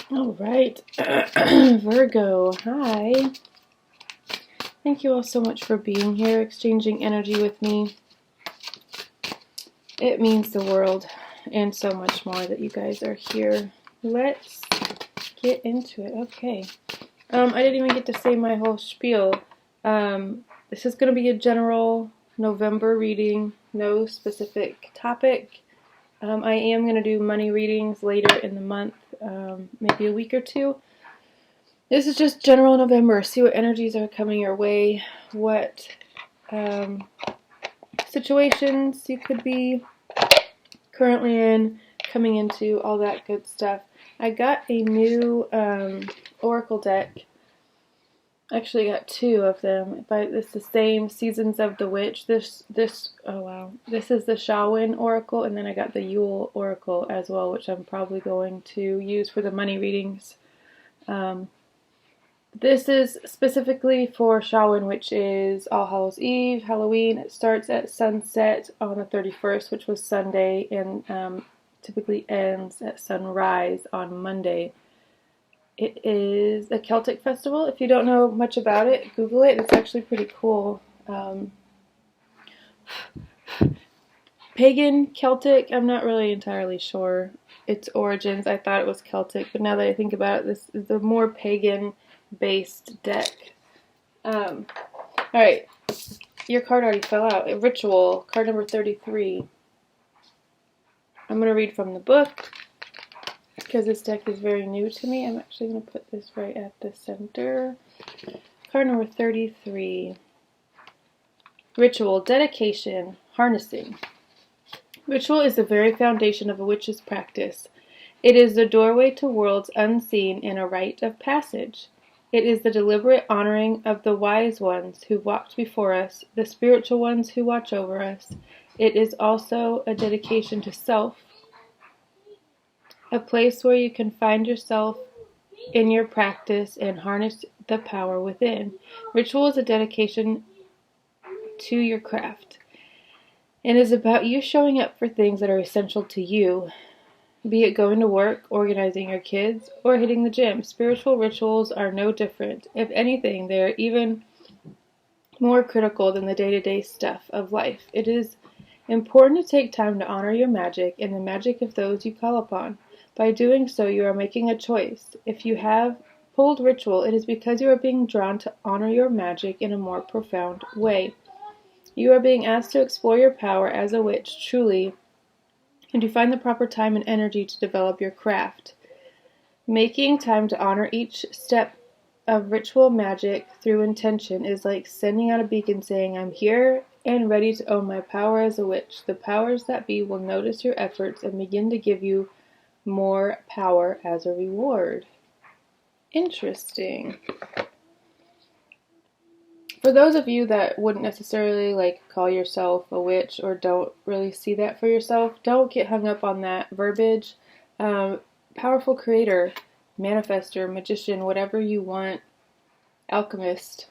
All right, Virgo, hi. Thank you all so much for being here, exchanging energy with me. It means the world and so much more that you guys are here. Let's get into it. Okay. I didn't even get to say my whole spiel. This is going to be a general November reading, no specific topic. I am going to do money readings later in the month, maybe a week or two. This is just general November. See what energies are coming your way, what situations you could be currently in, coming into, all that good stuff. I got a new oracle deck. Actually got two of them, but it's the same, Seasons of the Witch. Oh wow, this is the Shawin Oracle, and then I got the Yule Oracle as well, which I'm probably going to use for the money readings. This is specifically for Shawin, which is All Hallows Eve, Halloween. It starts at sunset on the 31st, which was Sunday, and typically ends at sunrise on Monday. It is a Celtic festival. If you don't know much about it, Google it. It's actually pretty cool. Pagan, Celtic, I'm not really entirely sure its origins. I thought it was Celtic, but now that I think about it, this is a more pagan-based deck. Alright, your card already fell out. A Ritual, card number 33. I'm going to read from the book, because this deck is very new to me. I'm actually going to put this right at the center. Card number 33. Ritual, dedication, harnessing. Ritual is the very foundation of a witch's practice. It is the doorway to worlds unseen and a rite of passage. It is the deliberate honoring of the wise ones who walked before us, the spiritual ones who watch over us. It is also a dedication to self, a place where you can find yourself in your practice and harness the power within. Ritual is a dedication to your craft. It is about you showing up for things that are essential to you, be it going to work, organizing your kids, or hitting the gym. Spiritual rituals are no different. If anything, they are even more critical than the day-to-day stuff of life. It is important to take time to honor your magic and the magic of those you call upon. By doing so, you are making a choice. If you have pulled ritual, it is because you are being drawn to honor your magic in a more profound way. You are being asked to explore your power as a witch truly, and to find the proper time and energy to develop your craft. Making time to honor each step of ritual magic through intention is like sending out a beacon saying, I'm here and ready to own my power as a witch. The powers that be will notice your efforts and begin to give you more power as a reward. Interesting. For those of you that wouldn't necessarily call yourself a witch or don't really see that for yourself, don't get hung up on that verbiage. Powerful creator, manifester, magician, whatever you want, alchemist,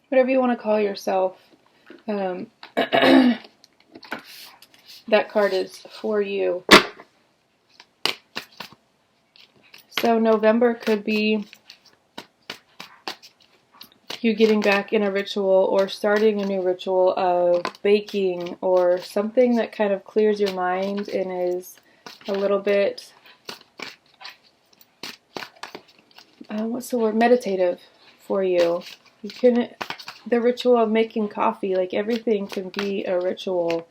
whatever you want to call yourself, that card is for you. So November could be you getting back in a ritual or starting a new ritual of baking or something that kind of clears your mind and is a little bit, meditative for you. The ritual of making coffee, everything can be a ritual,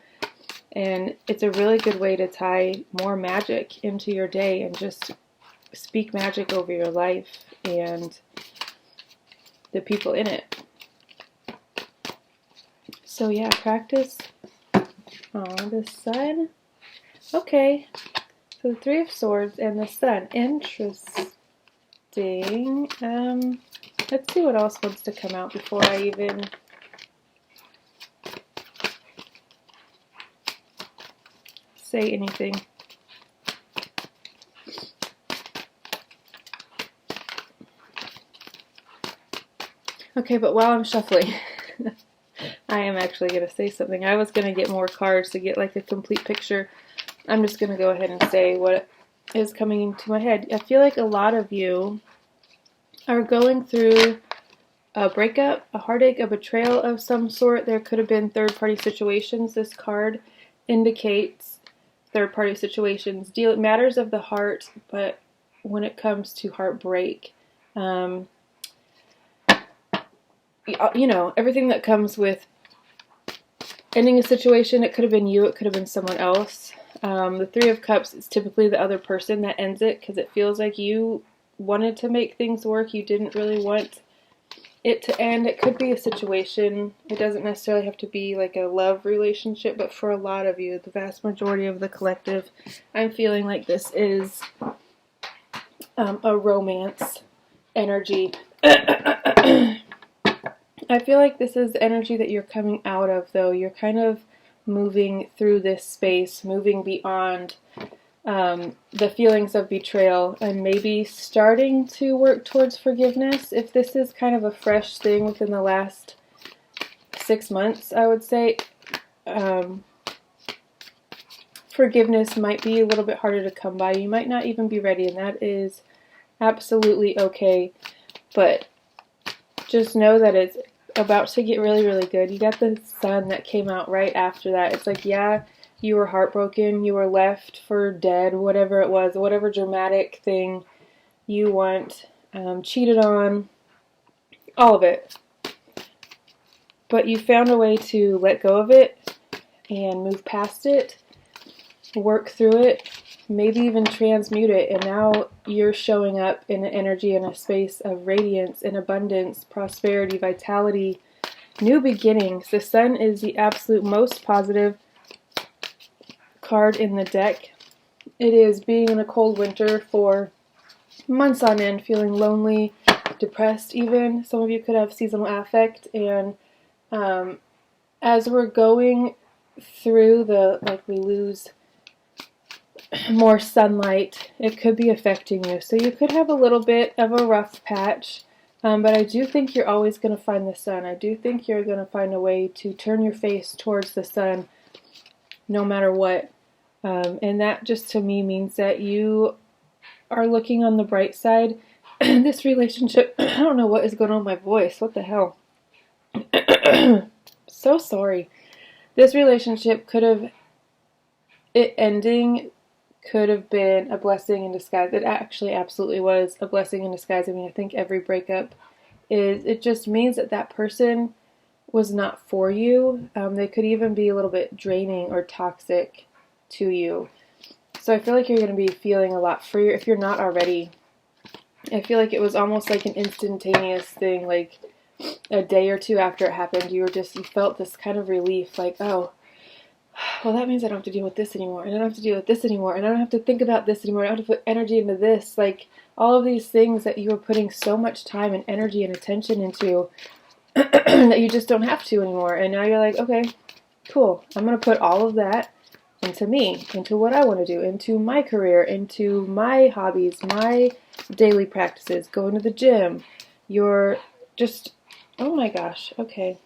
and it's a really good way to tie more magic into your day and just speak magic over your life and the people in it. So yeah, practice. The sun. Okay, so the Three of Swords and the Sun. Interesting. Let's see what else wants to come out before I even say anything. Okay, but while I'm shuffling, I am actually going to say something. I was going to get more cards to get a complete picture. I'm just going to go ahead and say what is coming into my head. I feel like a lot of you are going through a breakup, a heartache, a betrayal of some sort. There could have been third-party situations. This card indicates third-party situations. Matters of the heart, but when it comes to heartbreak, you know, everything that comes with ending a situation, it could have been you, it could have been someone else. The Three of Cups is typically the other person that ends it because it feels like you wanted to make things work. You didn't really want it to end. It could be a situation. It doesn't necessarily have to be like a love relationship, but for a lot of you, the vast majority of the collective, I'm feeling like this is a romance energy. I feel like this is the energy that you're coming out of, though. You're kind of moving through this space, moving beyond the feelings of betrayal, and maybe starting to work towards forgiveness. If this is kind of a fresh thing within the last 6 months, I would say forgiveness might be a little bit harder to come by. You might not even be ready, and that is absolutely okay. But just know that it's about to get really, really good. You got the sun that came out right after that. It's like, yeah, you were heartbroken, you were left for dead, whatever it was, whatever dramatic thing you want, cheated on, all of it. But you found a way to let go of it and move past it, work through it, maybe even transmute it, and now you're showing up in an energy, in a space of radiance and abundance, prosperity, vitality, new beginnings. The sun is the absolute most positive card in the deck. It is being in a cold winter for months on end, feeling lonely, depressed even. Some of you could have seasonal affect, and as we're going through we lose more sunlight, it could be affecting you. So you could have a little bit of a rough patch, but I do think you're always going to find the sun. I do think you're going to find a way to turn your face towards the sun no matter what. And that just to me means that you are looking on the bright side. This relationship, I don't know what is going on with my voice. What the hell? So sorry. This relationship ending could have been a blessing in disguise. It actually absolutely was a blessing in disguise. I mean, I think every breakup it just means that that person was not for you. They could even be a little bit draining or toxic to you. So I feel like you're going to be feeling a lot freer if you're not already. I feel like it was almost like an instantaneous thing, like a day or two after it happened, you felt this kind of relief, like, oh, well, that means I don't have to deal with this anymore, and I don't have to deal with this anymore, and I don't have to think about this anymore, I don't have to put energy into this, like, all of these things that you were putting so much time and energy and attention into that you just don't have to anymore, and now you're like, okay, cool, I'm going to put all of that into me, into what I want to do, into my career, into my hobbies, my daily practices, going to the gym. You're just, oh my gosh, okay.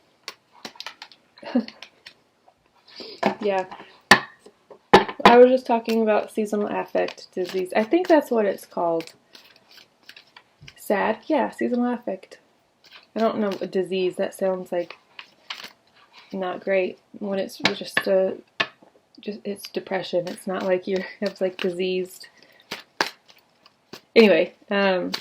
Yeah. I was just talking about seasonal affect disease. I think that's what it's called. Sad? Yeah, seasonal affect. I don't know, a disease. That sounds like not great when it's just it's depression. It's not like you have like diseased. Anyway, that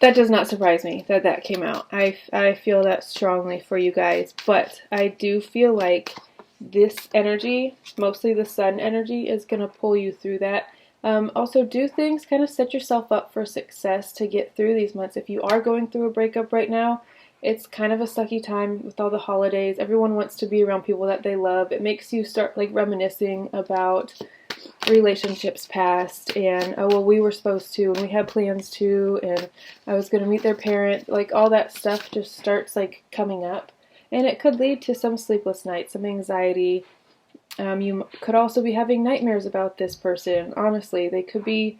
does not surprise me that that came out. I feel that strongly for you guys, but I do feel like this energy, mostly the sun energy, is going to pull you through that. Also, do things, kind of set yourself up for success to get through these months. If you are going through a breakup right now, it's kind of a sucky time with all the holidays. Everyone wants to be around people that they love. It makes you start like reminiscing about relationships past, and oh well, we were supposed to, and we had plans to, and I was going to meet their parent. Like all that stuff just starts like coming up, and it could lead to some sleepless nights, some anxiety. You could also be having nightmares about this person. Honestly, they could be,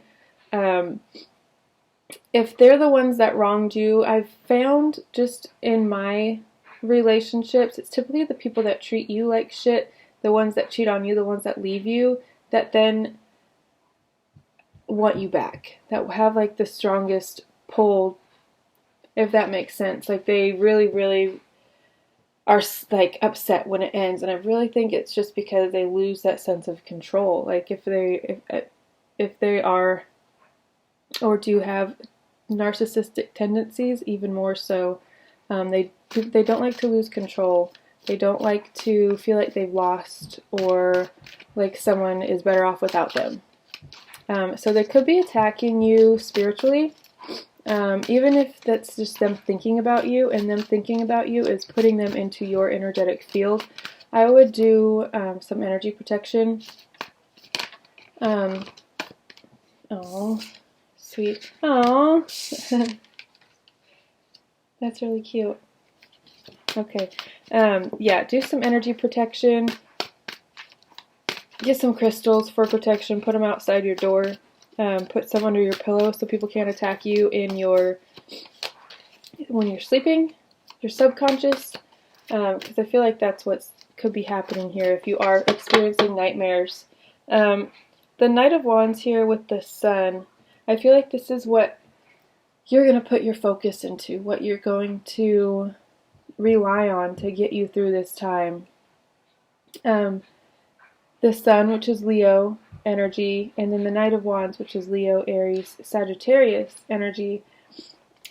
if they're the ones that wronged you, I've found just in my relationships, it's typically the people that treat you like shit, the ones that cheat on you, the ones that leave you. that then want you back, that have like the strongest pull, if that makes sense. Like they really, really are like upset when it ends, and I really think it's just because they lose that sense of control. Like if they are or do have narcissistic tendencies, even more so, they don't like to lose control. They don't like to feel like they've lost or like someone is better off without them. So they could be attacking you spiritually, even if that's just them thinking about you, and them thinking about you is putting them into your energetic field. I would do some energy protection. Oh, sweet. Oh, that's really cute. Okay, yeah, do some energy protection. Get some crystals for protection. Put them outside your door. Put some under your pillow so people can't attack you when you're sleeping, your subconscious. Because I feel like that's what could be happening here if you are experiencing nightmares. The Knight of Wands here with the Sun. I feel like this is what you're going to put your focus into, what you're going to rely on to get you through this time. The Sun, which is Leo energy, and then the Knight of Wands, which is Leo, Aries, Sagittarius energy.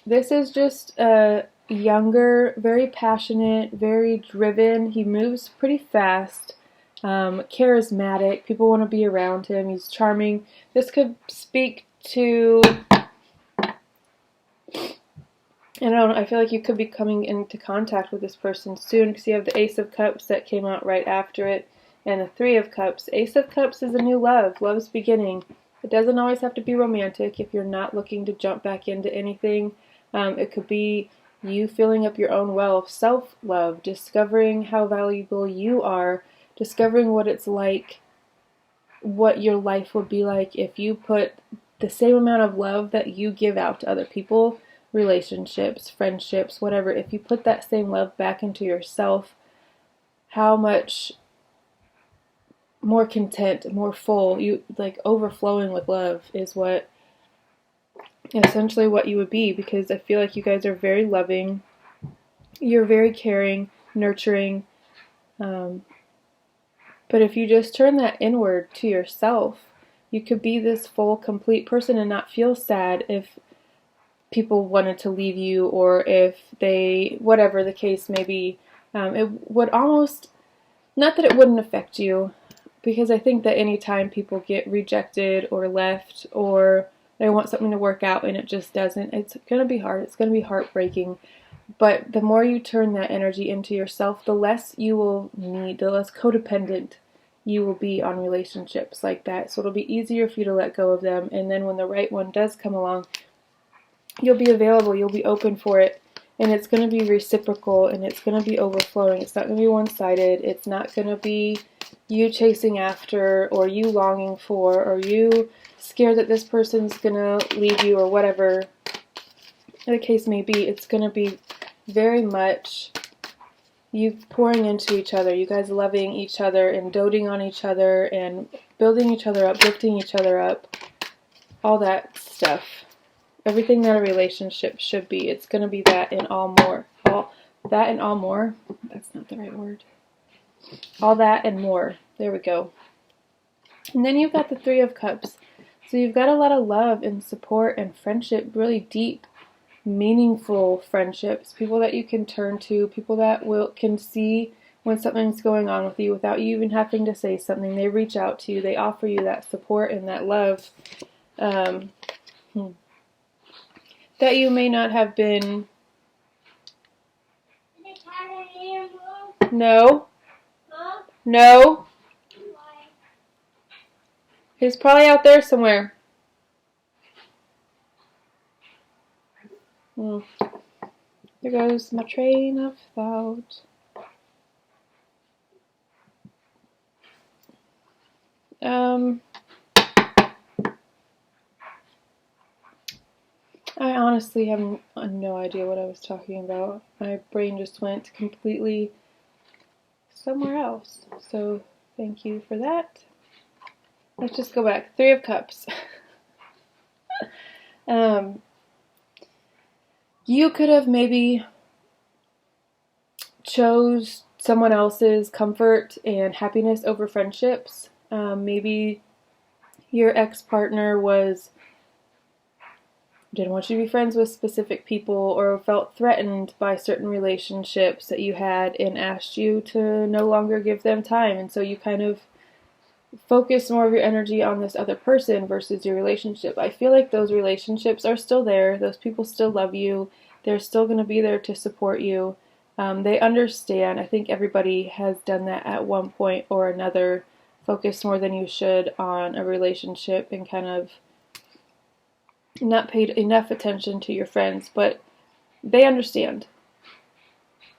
This is just a younger, very passionate, very driven. He moves pretty fast, charismatic. People want to be around him. He's charming. This could speak to, I feel like you could be coming into contact with this person soon, because you have the Ace of Cups that came out right after it, and the Three of Cups. Ace of Cups is a new love. Love's beginning. It doesn't always have to be romantic if you're not looking to jump back into anything. It could be you filling up your own well of self-love, discovering how valuable you are, discovering what it's like, what your life would be like if you put the same amount of love that you give out to other people, relationships, friendships, whatever, if you put that same love back into yourself, how much more content, more full, you like overflowing with love is what essentially what you would be, because I feel like you guys are very loving, you're very caring, nurturing, but if you just turn that inward to yourself, you could be this full, complete person and not feel sad if people wanted to leave you, or if they, whatever the case may be. It would almost, not that it wouldn't affect you, because I think that anytime people get rejected or left, or they want something to work out and it just doesn't, it's going to be hard. It's going to be heartbreaking. But the more you turn that energy into yourself, the less you will need, the less codependent you will be on relationships like that. So it'll be easier for you to let go of them. And then when the right one does come along, you'll be available, you'll be open for it. And it's going to be reciprocal, and it's going to be overflowing. It's not going to be one-sided. It's not going to be you chasing after, or you longing for, or you scared that this person's going to leave you, or whatever the case may be. It's going to be very much you pouring into each other, you guys loving each other and doting on each other and building each other up, lifting each other up, all that stuff. Everything that a relationship should be. It's going to be that and all more. All that and all more. That's not the right word. All that and more. There we go. And then you've got the Three of Cups. So you've got a lot of love and support and friendship, really deep, meaningful friendships. People that you can turn to, people that can see when something's going on with you without you even having to say something. They reach out to you. They offer you that support and that love. That you may not have been. No. Huh? No. Why? He's probably out there somewhere. There goes my train of thought. I honestly have no idea what I was talking about. My brain just went completely somewhere else. So thank you for that. let's just go back. Three of Cups. You could have maybe chose someone else's comfort and happiness over friendships. Maybe your ex-partner didn't want you to be friends with specific people, or felt threatened by certain relationships that you had and asked you to no longer give them time, and so you kind of focus more of your energy on this other person versus your relationship. I feel like those relationships are still there. Those people still love you. They're still going to be there to support you. They understand. I think everybody has done that at one point or another. Focus more than you should on a relationship and kind of not paid enough attention to your friends, but they understand.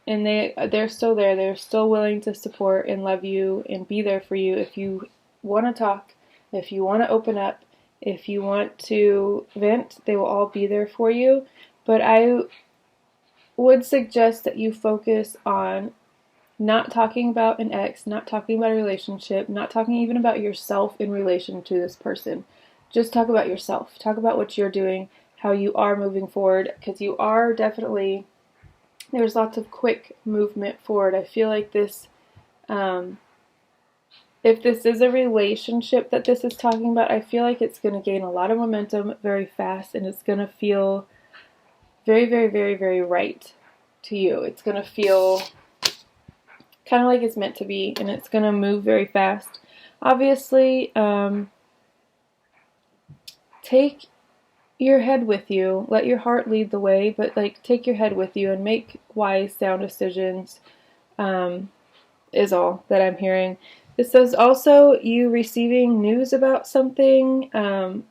And they're still there. They're still willing to support and love you and be there for you if you want to talk, if you want to open up, if you want to vent. They will all be there for you. But I would suggest that you focus on not talking about an ex, not talking about a relationship, not talking even about yourself in relation to this person. Just talk about yourself. Talk about what you're doing, how you are moving forward, because you are definitely, there's lots of quick movement forward. I feel like this, if this is a relationship that this is talking about, I feel like it's going to gain a lot of momentum very fast, and it's going to feel very, very, very, very right to you. It's going to feel kind of like it's meant to be, and it's going to move very fast. Obviously, take your head with you. Let your heart lead the way, but take your head with you and make wise, sound decisions, is all that I'm hearing. This is also you receiving news about something, and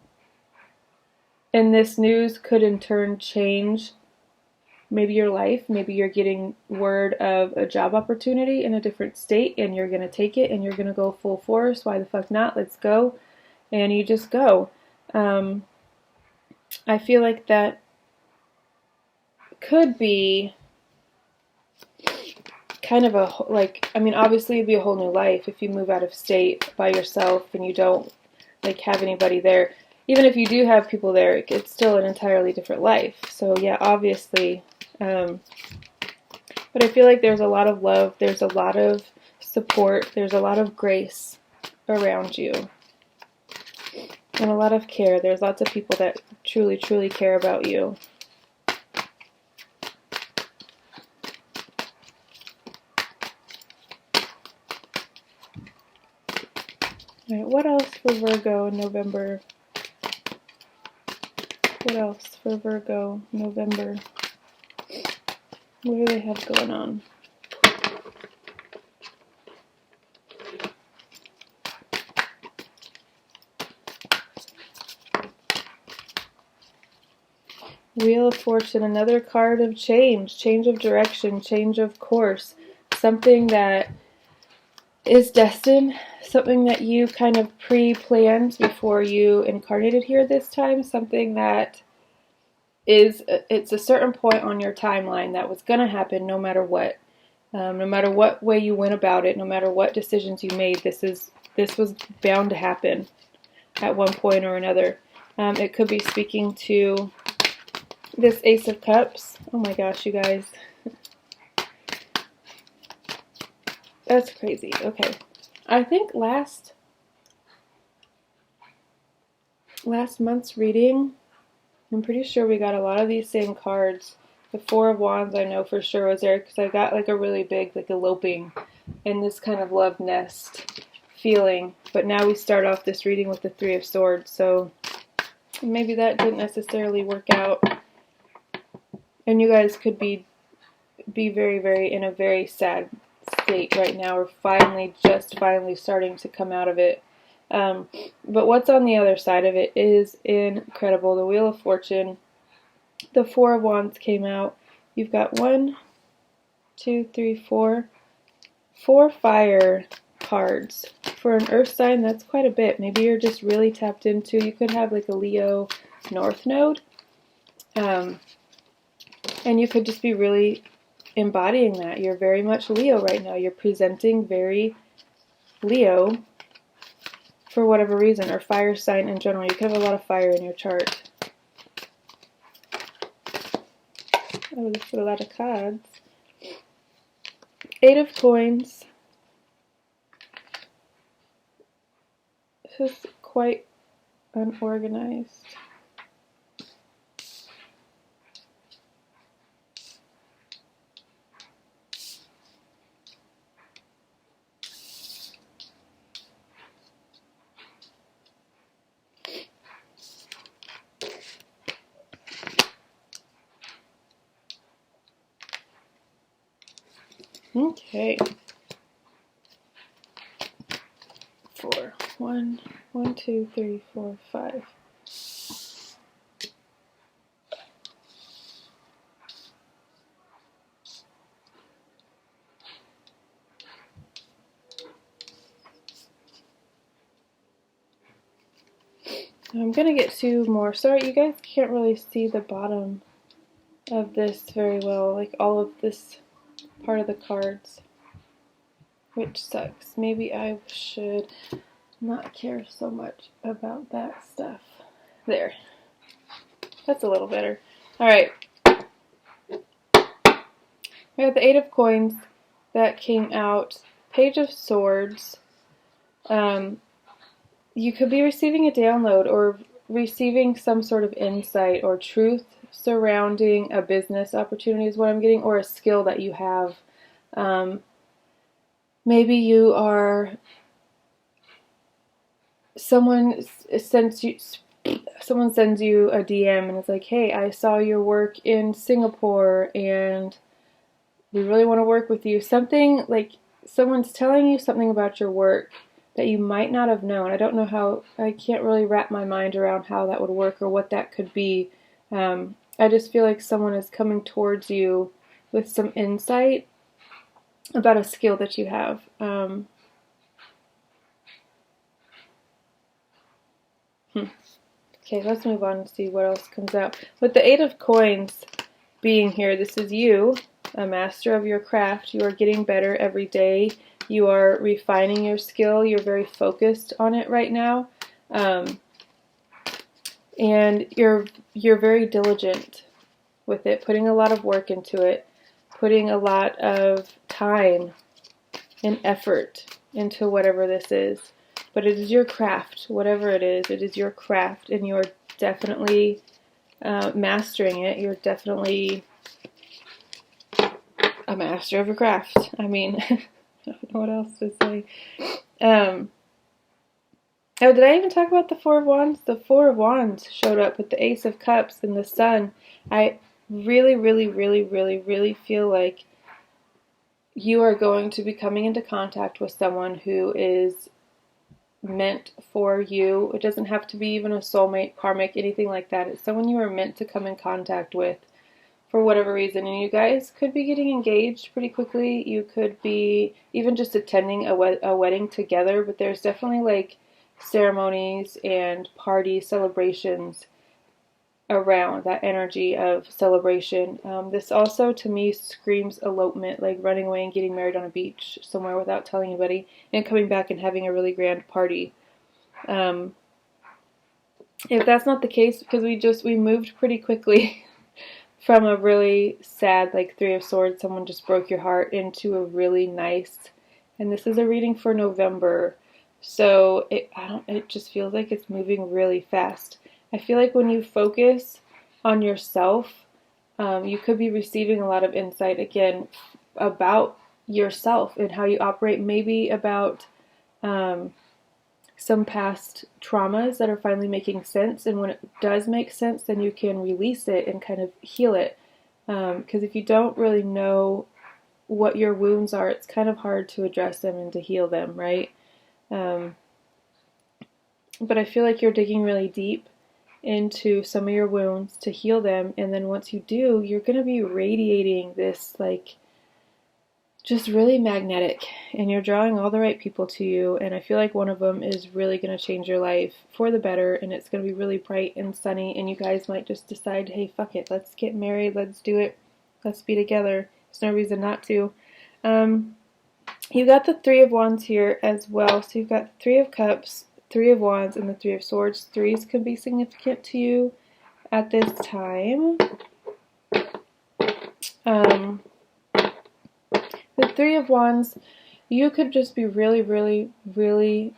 this news could in turn change maybe your life. Maybe you're getting word of a job opportunity in a different state, and you're going to take it, and you're going to go full force. Why the fuck not? Let's go. And you just go. I feel like that could be kind of obviously it'd be a whole new life if you move out of state by yourself and you don't have anybody there. Even if you do have people there, it's still an entirely different life. So yeah, obviously. But I feel like there's a lot of love, there's a lot of support, there's a lot of grace around you, and a lot of care. There's lots of people that truly, truly care about you. Alright, what else for Virgo in November? What else for Virgo, November? What do they have going on? Wheel of Fortune, another card of change of direction, change of course. Something that is destined, something that you kind of pre-planned before you incarnated here this time, something that it's a certain point on your timeline that was going to happen no matter what. No matter what way you went about it, no matter what decisions you made, this was bound to happen at one point or another. It could be speaking to this Ace of Cups. Oh my gosh, you guys. That's crazy. Okay. I think last month's reading, I'm pretty sure we got a lot of these same cards. The Four of Wands I know for sure was there because I got a really big eloping and this kind of love nest feeling. But now we start off this reading with the Three of Swords, so maybe that didn't necessarily work out. And you guys could be very, very in a very sad state right now. We're just finally starting to come out of it. But what's on the other side of it is incredible. The Wheel of Fortune, the Four of Wands came out. You've got 1, 2, 3, 4 fire cards. For an earth sign, that's quite a bit. Maybe you're just really tapped into, you could have a Leo North Node. And you could just be really embodying that. You're very much Leo right now. You're presenting very Leo for whatever reason, or fire sign in general. You could have a lot of fire in your chart. Oh, this is a lot of cards. 8 of Coins. This is quite unorganized. Okay. 4. 1, 2, 3, 4, 5. I'm gonna get 2 more. Sorry, you guys can't really see the bottom of this very well, like all of this part of the cards, which sucks. Maybe I should not care so much about that stuff. There. That's a little better. Alright. We have the 8 of Coins that came out. Page of Swords. You could be receiving a download or receiving some sort of insight or truth surrounding a business opportunity is what I'm getting, or a skill that you have. Maybe you are, someone sends you a DM and it's like, hey, I saw your work in Singapore and we really want to work with you. Something like someone's telling you something about your work that you might not have known. I don't know how, I can't really wrap my mind around how that would work or what that could be. I just feel like someone is coming towards you with some insight about a skill that you have. Okay, let's move on and see what else comes out. With the 8 of Coins being here, this is you, a master of your craft. You are getting better every day. You are refining your skill. You're very focused on it right now. And you're very diligent with it, putting a lot of work into it, putting a lot of time and effort into whatever this is. But it is your craft, whatever it is your craft, and you're definitely mastering it. You're definitely a master of your craft. I mean, I don't know what else to say. Oh, did I even talk about the 4 of Wands? The 4 of Wands showed up with the Ace of Cups and the Sun. I really, really, really, really, really feel like you are going to be coming into contact with someone who is meant for you. It doesn't have to be even a soulmate, karmic, anything like that. It's someone you are meant to come in contact with for whatever reason. And you guys could be getting engaged pretty quickly. You could be even just attending a wedding together. But there's definitely like ceremonies and party celebrations around that energy of celebration. This also to me screams elopement, like running away and getting married on a beach somewhere without telling anybody and coming back and having a really grand party. If that's not the case, because we moved pretty quickly from a really sad like 3 of Swords, someone just broke your heart, into a really nice, and this is a reading for November, so it just feels like it's moving really fast. I feel like when you focus on yourself, you could be receiving a lot of insight, again, about yourself and how you operate, maybe about some past traumas that are finally making sense, and when it does make sense, then you can release it and kind of heal it. Because if you don't really know what your wounds are, it's kind of hard to address them and to heal them, right? But I feel like you're digging really deep into some of your wounds to heal them, and then once you do, you're going to be radiating this like just really magnetic, and you're drawing all the right people to you, and I feel like one of them is really going to change your life for the better, and it's going to be really bright and sunny, and you guys might just decide, hey, fuck it, let's get married, let's do it, let's be together. There's no reason not to. You got the 3 of Wands here as well, so you've got 3 of Cups, Three of Wands and the Three of Swords. Threes can be significant to you at this time. The Three of Wands, you could just be really, really, really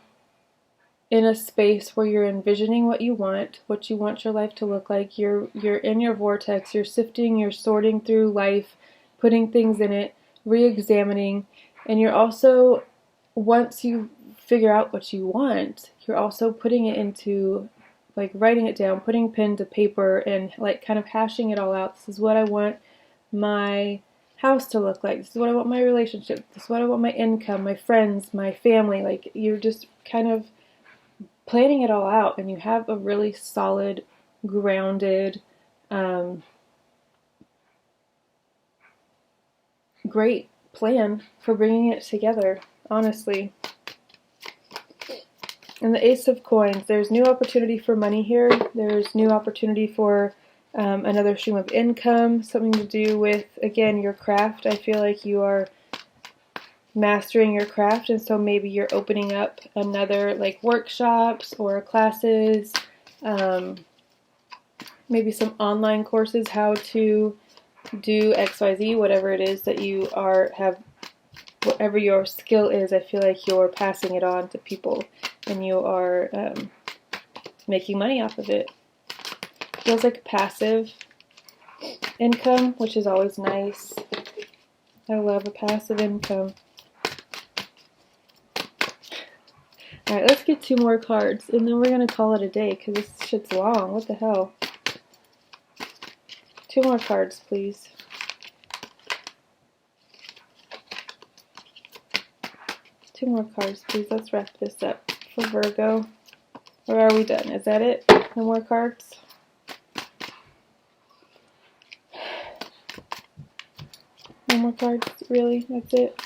in a space where you're envisioning what you want your life to look like. You're in your vortex, you're sifting, you're sorting through life, putting things in it, re-examining, and you're also, once you figure out what you want, you're also putting it into, like, writing it down, putting pen to paper, and like kind of hashing it all out. This is what I want my house to look like. This is what I want my relationship. This is what I want my income, my friends, my family. Like, you're just kind of planning it all out, and you have a really solid, grounded, great plan for bringing it together, honestly. And the Ace of Coins, there's new opportunity for money here. There's new opportunity for another stream of income, something to do with, again, your craft. I feel like you are mastering your craft, and so maybe you're opening up another, like, workshops or classes, maybe some online courses, how to do XYZ, whatever it is that you whatever your skill is. I feel like you're passing it on to people, and you are making money off of it. Feels like passive income, which is always nice. I love a passive income. Alright, let's get 2 more cards, and then we're going to call it a day, because this shit's long. What the hell? 2 more cards, please. Two more cards, please. Let's wrap this up for Virgo. Or are we done? Is that it? No more cards? No more cards? Really? That's it?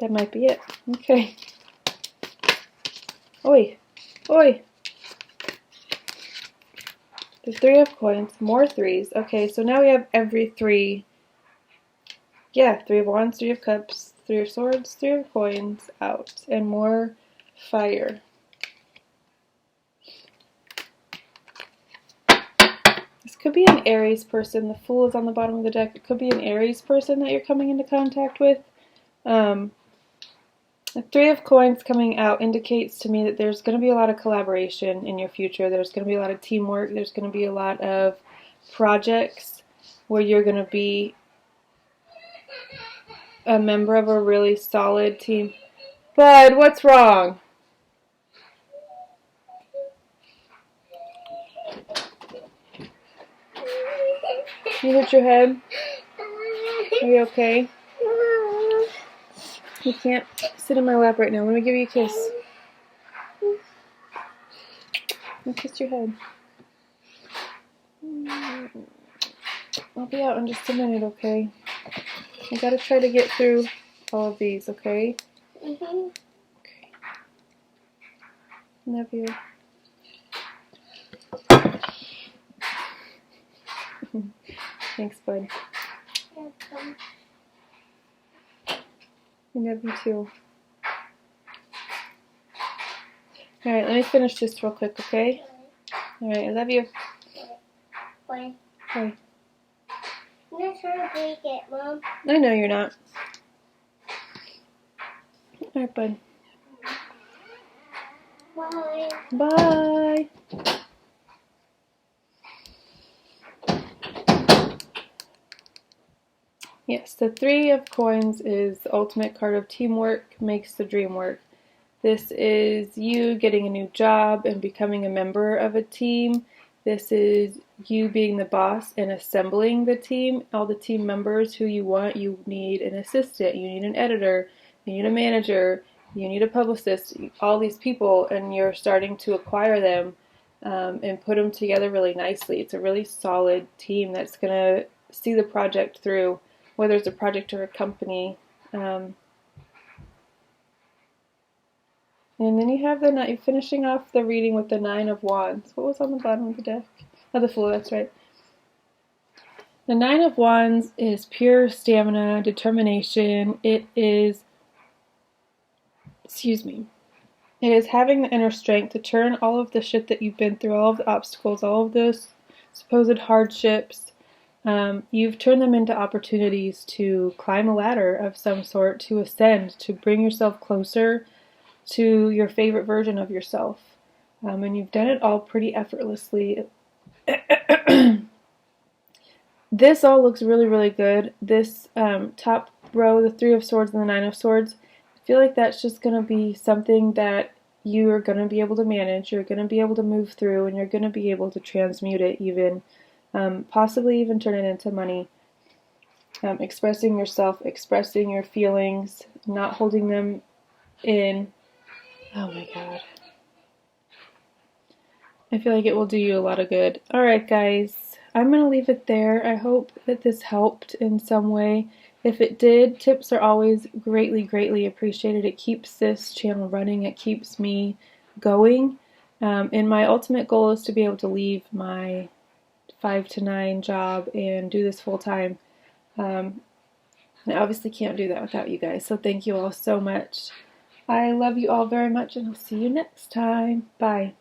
That might be it. Okay. Oi! Oi! The Three of Coins. More threes. Okay, so now we have every 3. Yeah, Three of Wands, Three of Cups, Three of Swords, Three of Coins out. And more fire. This could be an Aries person. The Fool is on the bottom of the deck. It could be an Aries person that you're coming into contact with. The Three of Coins coming out indicates to me that there's going to be a lot of collaboration in your future. There's going to be a lot of teamwork. There's going to be a lot of projects where you're going to be a member of a really solid team. Bud, what's wrong? You hit your head? Are you okay? You can't sit in my lap right now. Let me give you a kiss. Let me kiss your head. I'll be out in just a minute, okay? I gotta try to get through all of these, okay? Okay. Love you. Thanks, bud. I love you too. Alright, let me finish this real quick, okay? Alright, I love you. Bye. Bye. I'm not trying to break it, Mom. I know you're not. Alright, bud. Bye. Bye. Yes, the Three of Coins is the ultimate card of teamwork makes the dream work. This is you getting a new job and becoming a member of a team. This is you being the boss and assembling the team, all the team members who you want. You need an assistant, you need an editor, you need a manager, you need a publicist, all these people, and you're starting to acquire them and put them together really nicely. It's a really solid team that's going to see the project through, whether it's a project or a company. And then you have you're finishing off the reading with the Nine of Wands. What was on the bottom of the deck? Oh, the Fool, that's right. The Nine of Wands is pure stamina, determination. It is excuse me. It is having the inner strength to turn all of the shit that you've been through, all of the obstacles, all of those supposed hardships, you've turned them into opportunities to climb a ladder of some sort, to ascend, to bring yourself closer to your favorite version of yourself. And you've done it all pretty effortlessly. This all looks really, really good. This top row, the Three of Swords and the Nine of Swords, I feel like that's just going to be something that you are going to be able to manage, you're going to be able to move through, and you're going to be able to transmute it even, possibly even turn it into money. Expressing yourself, expressing your feelings, not holding them in. Oh my god. I feel like it will do you a lot of good. Alright guys, I'm going to leave it there. I hope that this helped in some way. If it did, tips are always greatly, greatly appreciated. It keeps this channel running. It keeps me going. And my ultimate goal is to be able to leave my 5 to 9 job and do this full time. I obviously can't do that without you guys, so thank you all so much. I love you all very much, and I'll see you next time. Bye.